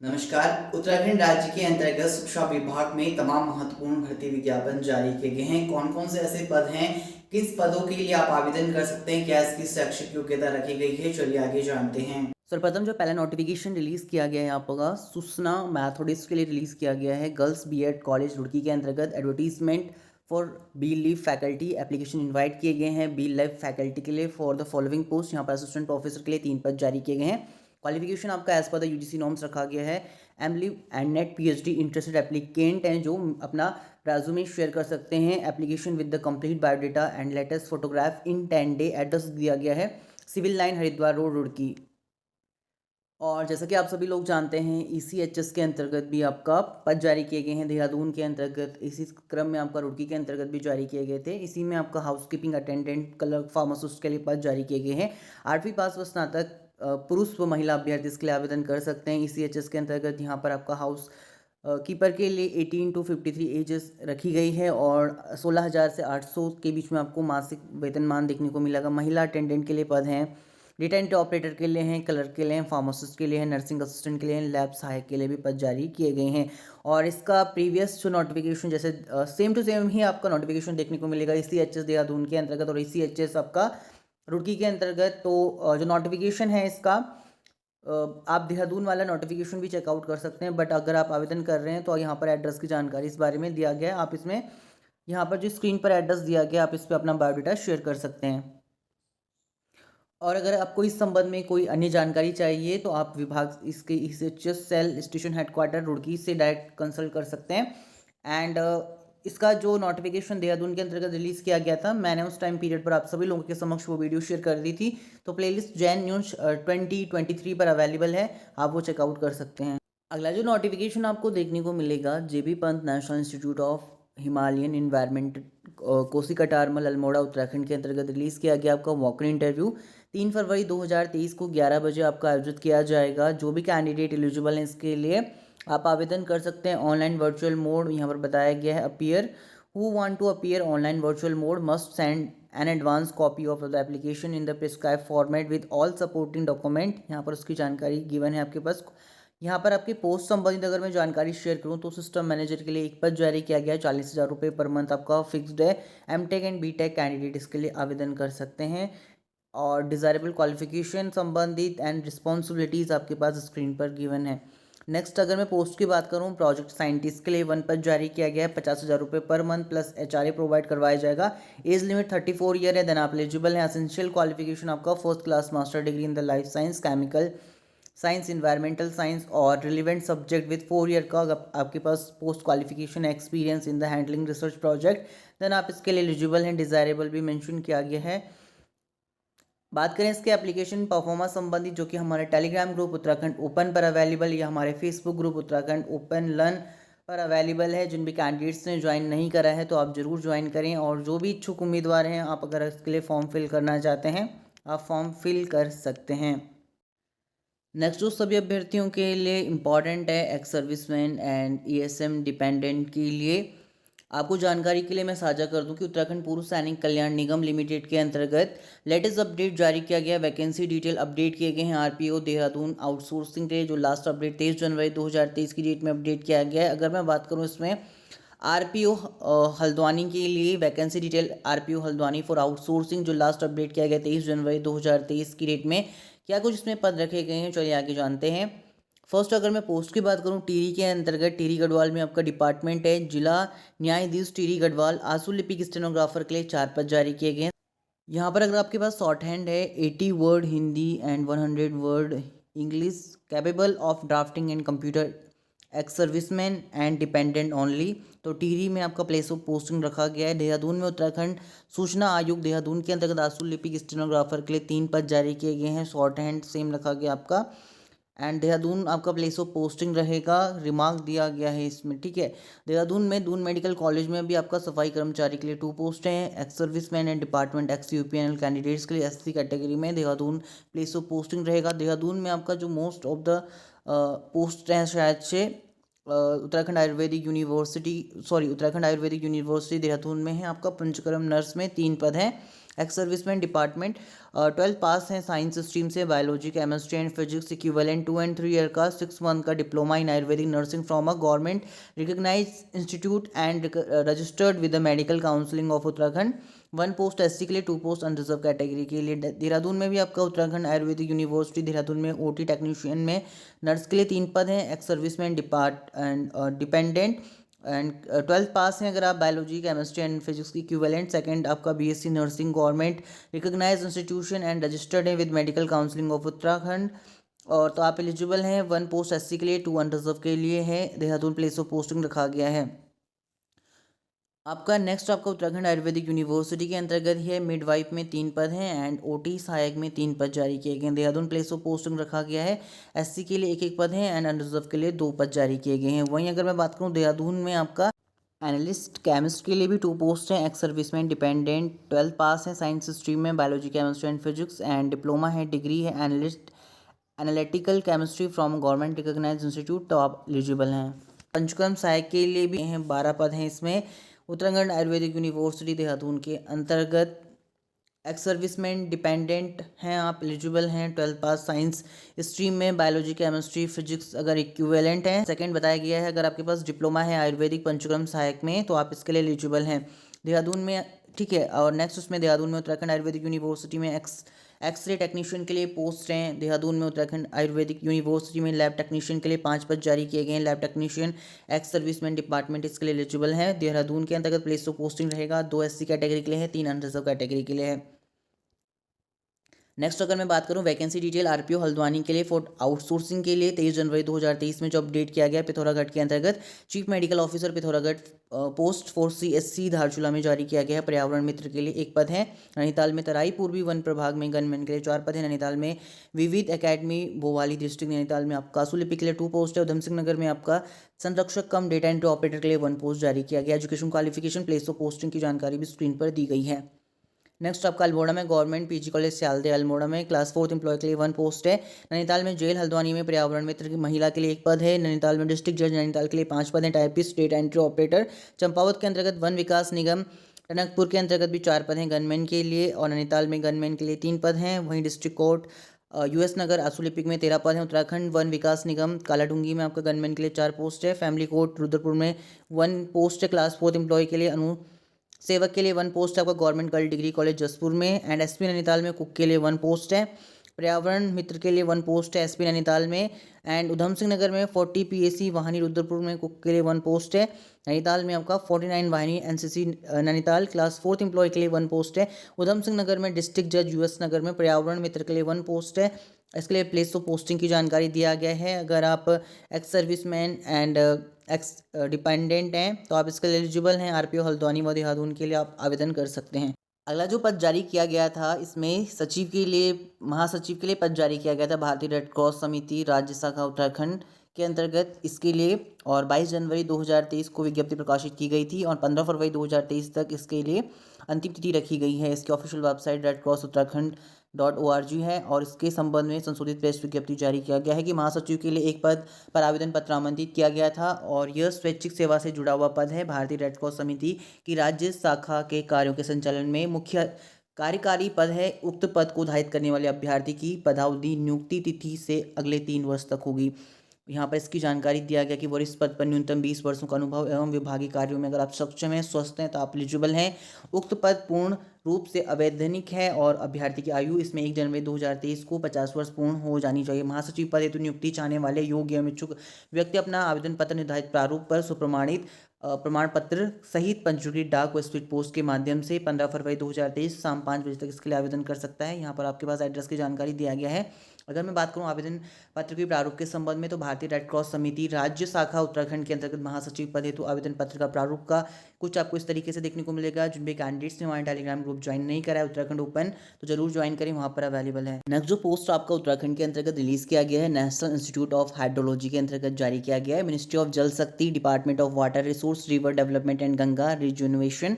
नमस्कार। उत्तराखंड राज्य के अंतर्गत शिक्षा विभाग में तमाम महत्वपूर्ण भर्ती विज्ञापन जारी किए गए हैं। कौन कौन से ऐसे पद हैं, किस पदों के लिए आप आवेदन कर सकते हैं, क्या इसकी शैक्षिक योग्यता रखी गई है, चलिए आगे जानते हैं। सर्वप्रथम जो पहला नोटिफिकेशन रिलीज किया गया है आपका सूचना मैथोडिस्ट के लिए रिलीज किया गया है। गर्ल्स बीएड कॉलेज रुड़की के अंतर्गत advertisement for B leave faculty application invite किए गए हैं। बी लीव फैकल्टी के लिए फॉर द फॉलोइंग पोस्ट, यहाँ पर असिस्टेंट प्रोफेसर के लिए 3 पद जारी किए गए हैं। क्वालिफिकेशन आपका as per the UGC norms रखा गया है। एमलिव and NET PhD interested applicant हैं जो अपना रेज्यूमे शेयर कर सकते हैं। Application with the complete biodata and latest photograph in 10 day. Address दिया गया है civil line Haridwar road Roorkee. और जैसा कि आप सभी लोग जानते हैं ईसीएचएस के अंतर्गत भी आपका पद जारी किए गए हैं। देहरादून के अंतर्गत इसी क्रम में आपका रुड़की के अंतर्गत भी जारी किए गए थे। इसी में आपका हाउसकीपिंग अटेंडेंट क्लर्क फार्मासिस्ट के लिए पद जारी किए गए हैं। 8वीं पास व स्नातक पुरुष व महिला अभ्यर्थी इसके लिए आवेदन कर सकते हैं। ईसीएचएस के अंतर्गत यहाँ पर आपका हाउस कीपर के लिए 18 to 53 एजेस रखी गई है और 16,000 से 800 के बीच में आपको मासिक वेतनमान देखने को मिलेगा। महिला अटेंडेंट के लिए पद हैं, डेटा एंट्री ऑपरेटर के लिए हैं, क्लर्क के लिए हैं, फार्मासिस्ट के लिए हैं, नर्सिंग असिस्टेंट के लिए हैं, लैब सहायक के लिए भी पद जारी किए गए हैं। और इसका प्रीवियस जो नोटिफिकेशन जैसे सेम टू सेम ही आपका नोटिफिकेशन देखने को मिलेगा ईसीएचएस देहरादून के अंतर्गत और ईसीएचएस आपका रुड़की के अंतर्गत। तो जो नोटिफिकेशन है इसका आप देहरादून वाला नोटिफिकेशन भी चेकआउट कर सकते हैं। बट अगर आप आवेदन कर रहे हैं तो यहाँ पर एड्रेस की जानकारी इस बारे में दिया गया है। आप इसमें यहाँ पर जो स्क्रीन पर एड्रेस दिया गया आप इस पर अपना बायोडाटा शेयर कर सकते हैं। और अगर आपको इस संबंध में कोई अन्य जानकारी चाहिए तो आप विभाग इसके ECHS cell station headquarter Roorkee से डायरेक्ट कंसल्ट कर सकते हैं। एंड इसका जो नोटिफिकेशन देहरादून के अंतर्गत रिलीज किया गया था मैंने उस टाइम पीरियड पर आप सभी लोगों के समक्ष वो वीडियो शेयर कर दी थी। तो प्लेलिस्ट जैन न्यूज 2023 पर अवेलेबल है, आप वो चेकआउट कर सकते हैं। अगला जो नोटिफिकेशन आपको देखने को मिलेगा JB Pant national institute of Himalayan environment Kosi Katarmal Almora Uttarakhand के अंतर्गत रिलीज किया गया आपका वॉक इन इंटरव्यू 3 फरवरी 2023 को 11 बजे आपका आयोजित किया जाएगा। जो भी कैंडिडेट एलिजिबल हैं इसके लिए आप आवेदन कर सकते हैं। ऑनलाइन वर्चुअल मोड यहाँ पर बताया गया है। Appear who want to appear online virtual mode must send an advance copy of the application in the prescribe format with all supporting document. यहाँ पर उसकी जानकारी गिवन है आपके पास। यहाँ पर आपकी पोस्ट संबंधित अगर मैं जानकारी शेयर करूँ तो सिस्टम मैनेजर के लिए एक पद जारी किया गया है। 40,000 रुपये पर मंथ आपका फिक्स्ड है। एमटेक एंड बीटेक कैंडिडेट इसके लिए आवेदन कर सकते हैं। और डिज़ायरेबल क्वालिफिकेशन संबंधित एंड रिस्पॉन्सिबिलिटीज़ आपके पास स्क्रीन पर गिवन है। नेक्स्ट अगर मैं पोस्ट की बात करूँ प्रोजेक्ट साइंटिस्ट के लिए 1 पद जारी किया गया है। 50,000 रुपये per month plus HRA provide करवाया जाएगा। एज लिमिट 34 ईयर है। देन आप एलिजिबल हैं। एसेंशियल क्वालिफिकेशन आपका first class master degree in the life science chemical science environmental science और रिलेवेंट सब्जेक्ट विद 4 ईयर का आपके पास post qualification experience in the handling research project then आप इसके लिए एलिजिबल हैं। डिज़ायरेबल भी मेंशन किया गया है। बात करें इसके एप्लीकेशन परफॉर्मेंस संबंधित जो कि हमारे टेलीग्राम ग्रुप उत्तराखंड ओपन पर अवेलेबल या हमारे Facebook group Uttarakhand open learn पर अवेलेबल है। जिन भी कैंडिडेट्स ने ज्वाइन नहीं करा है तो आप ज़रूर ज्वाइन करें। और जो भी इच्छुक उम्मीदवार हैं आप अगर इसके लिए फॉर्म फिल करना चाहते हैं आप फॉर्म फिल कर सकते हैं। नेक्स्ट जो सभी अभ्यर्थियों के लिए इम्पॉर्टेंट है x serviceman and ESM dependent के लिए आपको जानकारी के लिए मैं साझा कर दूं कि उत्तराखंड पूर्व सैनिक कल्याण निगम लिमिटेड के अंतर्गत लेटेस्ट अपडेट जारी किया गया। वैकेंसी डिटेल अपडेट किए गए हैं। आरपीओ देहरादून आउटसोर्सिंग के जो लास्ट अपडेट 23 जनवरी 2023 की डेट में अपडेट किया गया है। अगर मैं बात करूँ इसमें आरपीओ हल्द्वानी के लिए vacancy detail RPO Haldwani for outsourcing जो लास्ट अपडेट किया गया 23 जनवरी 2023 की डेट में क्या कुछ इसमें पद रखे गए हैं चलिए आगे जानते हैं। फर्स्ट अगर मैं पोस्ट की बात करूं टिहरी के अंतर्गत टिहरी गढ़वाल में आपका डिपार्टमेंट है जिला न्यायाधीश टिहरी गढ़वाल आंसू लिपिक स्टेनोग्राफर के लिए 4 पद जारी किए गए हैं। यहाँ पर अगर आपके पास शॉर्ट हैंड है 80 word Hindi and 100 word English capable of drafting and computer x serviceman and dependent only. तो टिहरी में आपका प्लेस ऑफ पोस्टिंग रखा गया है। देहरादून में उत्तराखंड सूचना आयोग देहरादून के अंतर्गत आंसू लिपिक स्टेनोग्राफर के लिए 3 पद जारी किए गए हैं। शॉर्ट हैंड सेम रखा गया आपका। एंड देहरादून आपका प्लेस ऑफ पोस्टिंग रहेगा। रिमार्क दिया गया है इसमें, ठीक है। देहरादून में दून मेडिकल कॉलेज में भी आपका सफाई कर्मचारी के लिए 2 पोस्ट हैं। Ex serviceman and department ex UPNL candidates के लिए एससी कैटेगरी में देहरादून प्लेस ऑफ पोस्टिंग रहेगा। देहरादून में आपका जो मोस्ट ऑफ द पोस्ट हैं शायद से उत्तराखंड आयुर्वेदिक यूनिवर्सिटी देहरादून में है। आपका पंचकर्म नर्स में 3 पद हैं। एक्स सर्विसमैन डिपार्टमेंट 12th पास हैं साइंस स्ट्रीम से, biology chemistry and physics equivalent 2 and 3 year का 6 मंथ का diploma in ayurvedic nursing from a government recognise institute and registered with the medical counselling of Uttarakhand. 1 post SC के लिए, 2 post unreserved category के लिए। देहरादून में भी आपका उत्तराखंड आयुर्वेदिक यूनिवर्सिटी देहरादून में ओटी टेक्नीशियन में नर्स के लिए 3 पद हैं, ex serviceman dependent and 12th पास हैं अगर आप बायोलॉजी केमिस्ट्री एंड फिजिक्स की इक्विवेलेंट। सेकंड आपका BSc nursing government recognize institution and registered है with medical counselling of Uttarakhand. और तो आप एलिजिबल हैं। 1 पोस्ट एससी के लिए, 2 अनरिजर्व के लिए है। देहरादून प्लेस ऑफ पोस्टिंग रखा गया है आपका। नेक्स्ट आपका उत्तराखंड आयुर्वेदिक यूनिवर्सिटी के अंतर्गत है, मिडवाइफ में 3 पद हैं एंड ओटी सहायक में 3 पद जारी किए गए हैं। देहरादून प्लेस ऑफ पोस्टिंग रखा गया है। एससी के लिए 1-1 पद हैं एंड अनरिजर्व के लिए 2 पद जारी किए गए हैं। वहीं अगर मैं बात करूं देहरादून में आपका एनालिस्ट केमिस्ट के लिए भी 2 पोस्ट हैं, एक्स सर्विसमैन डिपेंडेंट 12th पास है साइंस स्ट्रीम में, biology chemistry and physics and diploma है, डिग्री है analyst analytical chemistry from government recognise institute, तो आप एलिजिबल हैं। पंचकर्म सहायक के लिए भी हैं, 12 पद हैं इसमें। उत्तराखंड आयुर्वेदिक यूनिवर्सिटी देहरादून के अंतर्गत एक्स सर्विसमैन डिपेंडेंट हैं, आप एलिजिबल हैं। 12th पास साइंस स्ट्रीम में, बायोलॉजी केमिस्ट्री फिजिक्स अगर इक्विवेलेंट है। सेकंड बताया गया है अगर आपके पास डिप्लोमा है आयुर्वेदिक पंचकर्म सहायक में तो आप इसके लिए एलिजिबल हैं देहरादून में, ठीक है। और नेक्स्ट उसमें देहरादून में उत्तराखंड आयुर्वेदिक यूनिवर्सिटी में एक्सरे टेक्नीशियन के लिए पोस्ट हैं। देहरादून में उत्तराखंड आयुर्वेदिक यूनिवर्सिटी में लैब टेक्नीशियन के लिए 5 पद जारी किए गए हैं। Lab technician ex serviceman department इसके लिए एलिजिबल है। देहरादून के अंतर्गत प्लेस ऑफ पोस्टिंग रहेगा, 2 एससी कैटेगरी के लिए है, 3 अनरिजर्व कैटेगरी के लिए है। नेक्स्ट अगर मैं बात करूं वैकेंसी डिटेल आरपीओ हल्द्वानी के लिए फॉर आउटसोर्सिंग के लिए 23 जनवरी 2023 में जो अपडेट किया गया पिथौरागढ़ के अंतर्गत chief medical officer Pithoragarh post for CSC Dharchula में जारी किया गया है। पर्यावरण मित्र के लिए 1 पद है। नैनीताल में तराई पूर्वी वन प्रभाग में गनमैन के लिए 4 पद है। नैनीताल में विविध एकेडमी भोवाली डिस्ट्रिक्ट नैनीताल में आपका कासुलिपि के लिए 2 पोस्ट है। उधम सिंह नगर में आपका संरक्षक कम डेटा एंट्री ऑपरेटर के लिए 1 पोस्ट जारी किया गया। Education qualification place of posting की जानकारी भी स्क्रीन पर दी गई है। नेक्स्ट आपका अल्मोड़ा में government PG college Syalde Almora में क्लास 4th एम्प्लॉय के लिए 1 पोस्ट है। नैनीताल में जेल हल्द्वानी में पर्यावरण मित्र की महिला के लिए 1 पद है। नैनीताल में डिस्ट्रिक्ट जज नैनीताल के लिए 5 पद हैं। Typist data entry operator. Champawat के अंतर्गत वन विकास निगम टनकपुर के अंतर्गत भी 4 पद हैं गनमैन के लिए और नैनीताल में गनमैन के लिए 3 पद हैं। वहीं डिस्ट्रिक्ट कोर्ट यूएस नगर आसुलिपिक में 13 पद हैं। उत्तराखंड वन विकास निगम कालाडूंगी में आपका गनमैन के लिए 4 पोस्ट है। फैमिली कोर्ट रुद्रपुर में 1 पोस्ट है क्लास 4th एम्प्लॉय के लिए। सेवक के लिए 1 पोस्ट है आपका government girl degree college Jaspur में एंड एसपी नैनीताल में कुक के लिए 1 पोस्ट है। पर्यावरण मित्र के लिए 1 पोस्ट है एसपी नैनीताल में एंड उधम सिंह नगर में 40 पीएसी वाहिनी रुद्रपुर में कुक के लिए 1 पोस्ट है। नैनीताल में आपका 49 वाहिनी NCC Nainital class 4th employ के लिए 1 पोस्ट है। उधम सिंह नगर में डिस्ट्रिक्ट जज यूएस नगर में पर्यावरण मित्र के लिए 1 पोस्ट है। इसके लिए प्लेस ऑफ पोस्टिंग की जानकारी दिया गया है। अगर आप x serviceman and x dependent हैं तो आप इसके लिए एलिजिबल हैं। आरपीओ हल्द्वानी व देहरादून के लिए आप आवेदन कर सकते हैं। अगला जो पद जारी किया गया था इसमें सचिव के लिए महासचिव के लिए पद जारी किया गया था भारतीय रेड क्रॉस समिति राज्य शाखा उत्तराखंड के अंतर्गत इसके लिए और 22 जनवरी 2023 को विज्ञप्ति प्रकाशित की गई थी और 15 फरवरी 2023 तक इसके लिए अंतिम तिथि रखी गई है। इसकी ऑफिशियल वेबसाइट redcrossuttarakhand.org है और इसके संबंध में संशोधित प्रेस विज्ञप्ति जारी किया गया है कि महासचिव के लिए 1 पद पर आवेदन पत्र आमंत्रित किया गया था और यह स्वैच्छिक सेवा से जुड़ा हुआ पद है। भारतीय रेड क्रॉस समिति की राज्य शाखा के कार्यों के संचालन में मुख्य कार्यकारी पद है। उक्त पद को धारित करने वाले अभ्यर्थी की पदावधि नियुक्ति तिथि से अगले 3 वर्ष तक होगी। यहाँ पर इसकी जानकारी दिया गया कि वरिष्ठ पद पर न्यूनतम 20 वर्षों का अनुभव एवं विभागीय कार्यों में अगर आप सक्षम हैं स्वस्थ हैं तो आप एलिजिबल हैं। उक्त पद पूर्ण रूप से अवैधानिक है और अभ्यर्थी की आयु इसमें 1 जनवरी 2023 को 50 वर्ष पूर्ण हो जानी चाहिए। महासचिव पद हेतु नियुक्ति चाहने वाले योग्य एवं इच्छुक व्यक्ति अपना आवेदन पत्र निर्धारित प्रारूप पर सुप्रमाणित प्रमाण पत्र सहित पंजीकृत डाक व स्पीड पोस्ट के माध्यम से 15 फरवरी 2023 शाम 5 बजे तक इसके लिए आवेदन कर सकता है। यहाँ पर आपके पास एड्रेस की जानकारी दिया गया है। अगर मैं बात करूं आवेदन पत्र के प्रारूप के संबंध में तो भारतीय रेड क्रॉस समिति राज्य शाखा उत्तराखंड के अंतर्गत महासचिव पद हेतु आवेदन पत्र का प्रारूप का कुछ आपको इस तरीके से देखने को मिलेगा। जिन भी कैंडिडेट्स ने हमारे टेलीग्राम ग्रुप ज्वाइन नहीं करा है उत्तराखंड ओपन तो जरूर ज्वाइन करें, वहाँ पर अवेलेबल है। नेक्स्ट जो पोस्ट आपका उत्तराखंड के अंतर्गत रिलीज किया गया है नेशनल इंस्टीट्यूट ऑफ हाइड्रोलॉजी के अंतर्गत जारी किया गया है। Ministry of Jal Shakti department of water resource river development and Ganga rejuvenation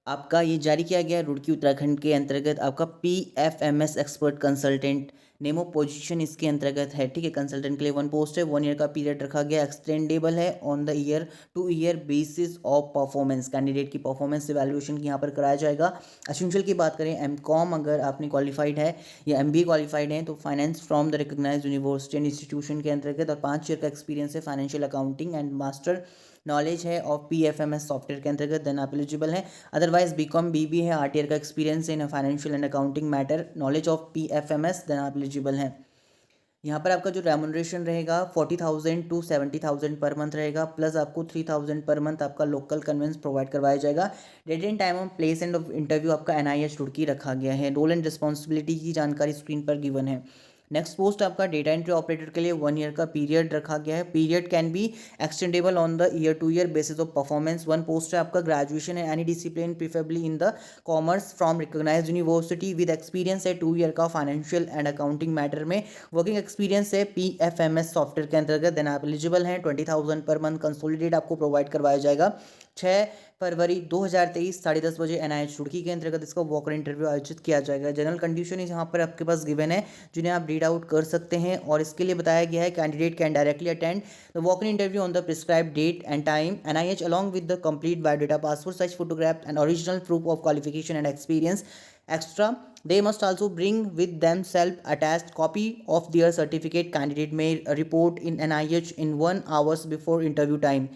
आपका ये जारी किया गया है। रुड़की उत्तराखंड के अंतर्गत आपका PFMS expert consultant name of position इसके अंतर्गत है, ठीक है। कंसल्टेंट के लिए 1 पोस्ट है, 1 ईयर का पीरियड रखा गया, एक्सटेंडेबल है on the year to year basis of performance. Candidate की परफॉर्मेंस इवैल्यूएशन यहाँ पर कराया जाएगा। एसेंशियल की बात करें, एमकॉम अगर आपने क्वालिफाइड है या एमबीए क्वालिफाइड है तो finance from the recognised university and institution के अंतर्गत, और 5 ईयर का एक्सपीरियंस है financial accounting and master knowledge है ऑफ PFMS सॉफ्टवेयर के अंतर्गत, देन आप एलिजिबल हैं। अदरवाइज बीकॉम बीबी है, 8 ईयर का experience in financial and accounting matter, knowledge of PFMS, then आप एलिजिबल हैं। यहाँ पर आपका जो रेमुनरेशन रहेगा 40,000 टू 70,000 पर मंथ रहेगा, प्लस आपको 3,000 पर मंथ आपका लोकल कन्वेंस प्रोवाइड करवाया जाएगा। Date and time of place end of interview आपका NIH रुड़की रखा गया है। रोल एंड रिस्पॉन्सिबिलिटी की जानकारी स्क्रीन पर गिवन है। नेक्स्ट पोस्ट आपका डेटा एंट्री ऑपरेटर के लिए 1 ईयर का पीरियड रखा गया है। Period can be extendable on the year to year basis of performance. 1 post है आपका ग्रेजुएशन है any discipline preferably in the commerce from recognised university with experience है 2 ईयर का फाइनेंशियल एंड अकाउंटिंग मैटर में। Working experience है PFMS software के अंतर्गत, then आप एलिजिबल हैं। 20,000 पर मंथ कंसोलिडेट आपको प्रोवाइड करवाया जाएगा। 6 फरवरी 2023 10:30 बजे NIH रुड़की के अंतर्गत इसका वॉकर इंटरव्यू आयोजित किया जाएगा। जनरल कंडीशन यहाँ पर आपके पास गिवन है जिन्हें आप रीड आउट कर सकते हैं, और इसके लिए बताया गया है candidate can directly attend the walker interview on the prescribe date and time. NIH along with the complete biodata, passport size photograph and original proof of qualification and experience. Extra, they must also bring with themselves attached copy of their certificate. Candidate may report in NIH in 1 hours before interview time.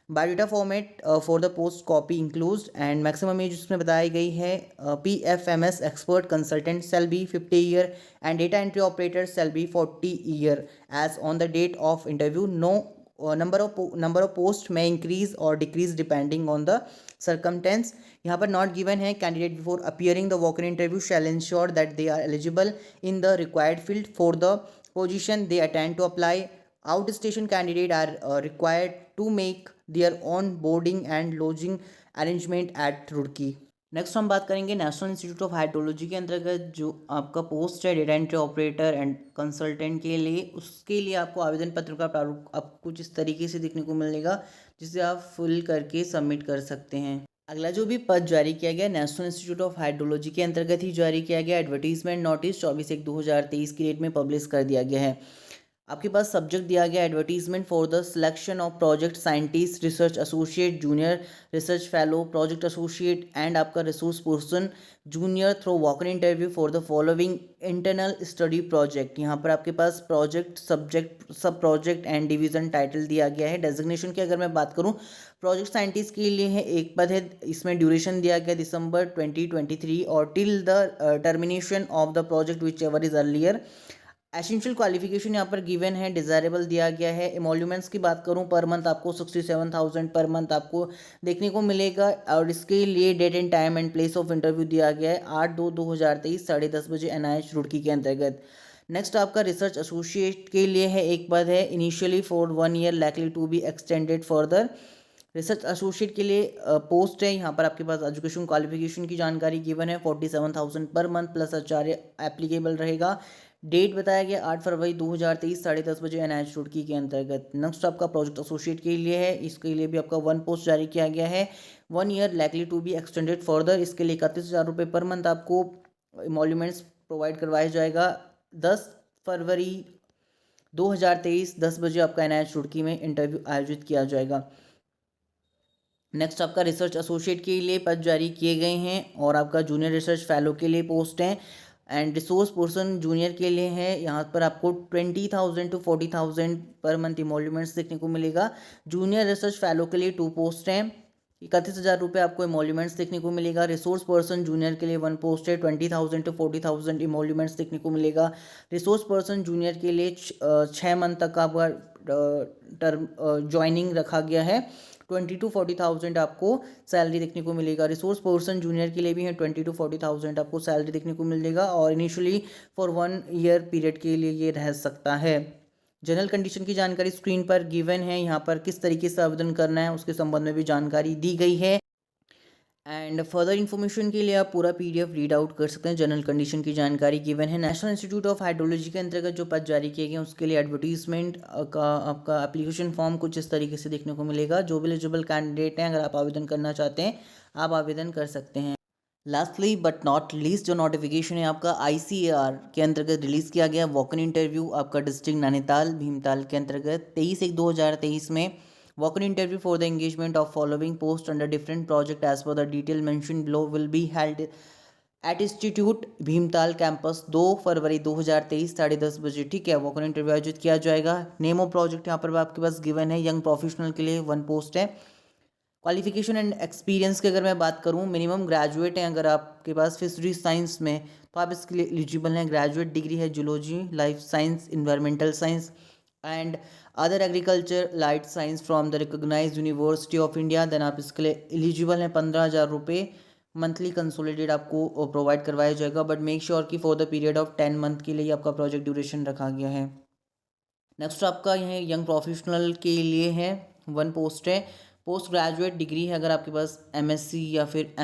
Biodata format for the post copy includes, and maximum age उसमें बताई गई है PFMS expert consultant shall be 50 year and data entry operator shall be 40 year as on the date of interview. No number of post may increase or decrease depending on the circumstance. यहाँ पर not given है। Candidate before appearing the walker interview shall ensure that they are eligible in the required field for the position they attend to apply. Out station candidate are required to make their own boarding and lodging arrangement at Roorkee. Next हम बात करेंगे national institute of hydrology के अंतर्गत जो आपका post है data entry operator and consultant के लिए, उसके लिए आपको आवेदन पत्र का प्रारूप आपको कुछ इस तरीके से देखने को मिलेगा जिसे आप फिल करके सबमिट कर सकते हैं। अगला जो भी पद जारी किया गया नेशनल इंस्टीट्यूट ऑफ हाइड्रोलॉजी के अंतर्गत ही जारी किया गया। एडवर्टीजमेंट नोटिस 24/1/2023 की डेट में पब्लिश कर दिया गया है। आपके पास सब्जेक्ट दिया गया advertisement for the selection of project scientist, research associate, junior research fellow, project associate and आपका resource person junior through walker interview for the following internal study project. यहाँ पर आपके पास project, subject, sub project and division title दिया गया है। Designation की अगर मैं बात करूँ, प्रोजेक्ट साइंटिस्ट के लिए है एक पद है, इसमें ड्यूरेशन दिया गया दिसंबर 2023 और till the termination of the project which ever is earlier. Essential qualification यहाँ पर गिवन है, डिज़ायरेबल दिया गया है। एमोल्यूमेंट्स की बात करूँ, पर मंथ आपको 67,000 पर मंथ आपको देखने को मिलेगा, और इसके लिए date and time and place of interview दिया गया है 8/2/2023 10:30 बजे NIH रुड़की के अंतर्गत। नेक्स्ट आपका रिसर्च एसोसिएट के लिए है एक पद है, initially for 1 year likely to be extended further. Research associate के लिए पोस्ट है, यहाँ पर आपके पास एजुकेशन क्वालिफिकेशन की जानकारी गिवन है 47,000 पर मंथ प्लस आचार्य एप्लीकेबल रहेगा। डेट बताया गया 8 फरवरी 2023 10:30 बजे NIH रुड़की के अंतर्गत। नेक्स्ट आपका प्रोजेक्ट एसोसिएट के लिए है, इसके लिए भी आपका 1 पोस्ट जारी किया गया है, 1 year likely to be extended further. इसके लिए 31,000 रुपये पर मंथ आपको एमोल्यूमेंट्स प्रोवाइड करवाया जाएगा। 10 फरवरी 2023 10 बजे आपका NIH रुड़की में इंटरव्यू आयोजित किया जाएगा। नेक्स्ट आपका रिसर्च एसोसिएट के लिए पद जारी किए गए हैं, और आपका जूनियर रिसर्च फेलो के लिए पोस्ट हैं, एंड रिसोर्स पर्सन जूनियर के लिए है। यहाँ पर आपको 20,000 टू 40,000 पर मंथ एमोल्यूमेंट्स देखने को मिलेगा। जूनियर रिसर्च फेलो के लिए 2 पोस्ट हैं, 31,000 रुपये आपको एमोल्यूमेंट्स देखने को मिलेगा। रिसोर्स पर्सन जूनियर के लिए 1 पोस्ट है, 20,000 टू 40,000 एमोल्यूमेंट्स देखने को मिलेगा। रिसोर्स पर्सन जूनियर के लिए 6 मंथ तक आपका टर्म ज्वाइनिंग रखा गया है, 20 टू 40,000 आपको सैलरी देखने को मिलेगा। रिसोर्स पर्सन जूनियर के लिए भी है 20 टू 40,000 आपको सैलरी देखने को मिलेगा, और इनिशियली फॉर 1 ईयर पीरियड के लिए ये रह सकता है। जनरल कंडीशन की जानकारी स्क्रीन पर गिवन है, यहाँ पर किस तरीके से आवेदन करना है उसके संबंध में भी जानकारी दी गई है, एंड फर्दर इन्फॉर्मेशन के लिए आप पूरा PDF रीड आउट कर सकते हैं। जनरल कंडीशन की जानकारी गिवन है। नेशनल इंस्टीट्यूट ऑफ हाइड्रोलॉजी के अंतर्गत जो पद जारी किए गए उसके लिए एडवर्टीजमेंट का आपका एप्लीकेशन फॉर्म कुछ इस तरीके से देखने को मिलेगा। जो भी एलिजिबल कैंडिडेट हैं, अगर आप आवेदन करना चाहते हैं आप आवेदन कर सकते हैं। लास्टली बट नॉट लीस्ट जो नोटिफिकेशन है आपका ICAR के अंतर्गत रिलीज़ किया गया वॉक इन इंटरव्यू आपका डिस्ट्रिक्ट नैनीताल भीमताल के अंतर्गत 23/1/2023 में walk in interview for the engagement of following post under different project as per the detail mention below will be held at institute Bhimtal campus 2 फरवरी 2023 10:30 बजे। ठीक है, वॉक इन इंटरव्यू आयोजित किया जाएगा। नेम ऑफ प्रोजेक्ट यहाँ पर आपके पास गिवन है, यंग प्रोफेशनल के लिए 1 पोस्ट है। क्वालिफिकेशन एंड एक्सपीरियंस की अगर मैं बात करूं, मिनिमम ग्रेजुएट हैं अगर आपके पास फिशरी साइंस में तो आप इसके लिए एलिजिबल हैं। ग्रेजुएट डिग्री है zoology, life science, environmental science and other agriculture light science from the recognised university of India, then आप इसके लिए एलिजिबल हैं। 15,000 रुपये मंथली कंसोलिडेट आपको प्रोवाइड करवाया जाएगा, बट मेक श्योर कि for the period of 10 month के लिए आपका प्रोजेक्ट ड्यूरेशन रखा गया है। नेक्स्ट आपका यह यंग प्रोफेशनल के लिए है 1 पोस्ट है। पोस्ट ग्रेजुएट डिग्री है अगर आपके पास MSc या फिर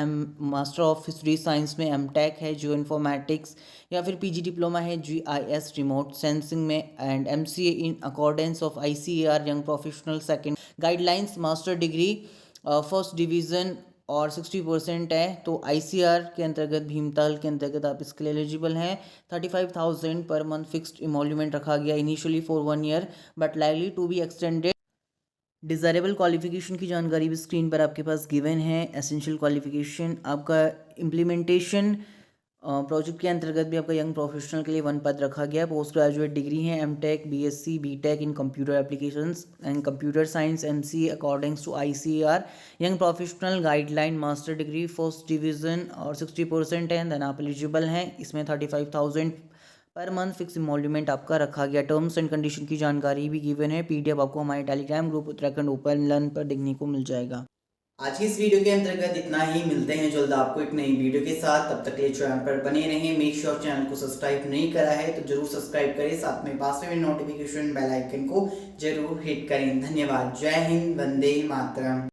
मास्टर ऑफ फिशरी साइंस में MTech है, जियो इन्फॉर्मेटिक्स या फिर PG डिप्लोमा है GIS रिमोट सेंसिंग में and MCA in accordance of ICAR young professional second guidelines, master degree first division और 60% है तो ICAR के अंतर्गत भीमताल के अंतर्गत आप इसके लिए एलिजिबल हैं। 35,000 पर मंथ फिक्स्ड इमोल्यूमेंट रखा गया initially for 1 year but likely to be extended. Desirable qualification की जानकारी भी स्क्रीन पर आपके पास गिवन है। एसेंशियल क्वालिफिकेशन आपका इम्प्लीमेंटेशन प्रोजेक्ट के अंतर्गत भी आपका यंग प्रोफेशनल के लिए 1 पद रखा गया। पोस्ट ग्रेजुएट डिग्री है MTech, BSc, BTech in computer applications and computer science, MCA accordings to ICAR young professional guideline, master degree first division और 60% है, देन आप एलिजिबल हैं। इसमें 35,000 पर मंथ फिक्स इमोल्यूमेंट आपका रखा गया। टर्म्स एंड कंडीशन की जानकारी भी गिवन है। PDF आपको हमारे Telegram group Uttarakhand open learn पर देखने को मिल जाएगा। आज की इस वीडियो के अंतर्गत इतना ही। मिलते हैं जल्द आपको एक नई वीडियो के साथ, तब तक के लिए चैनल पर बने रहें। मेक श्योर चैनल को सब्सक्राइब नहीं करा है तो जरूर सब्सक्राइब करें, साथ में पास में नोटिफिकेशन बेल आइकन को जरूर हिट करें। धन्यवाद। जय हिंद, वंदे मातरम।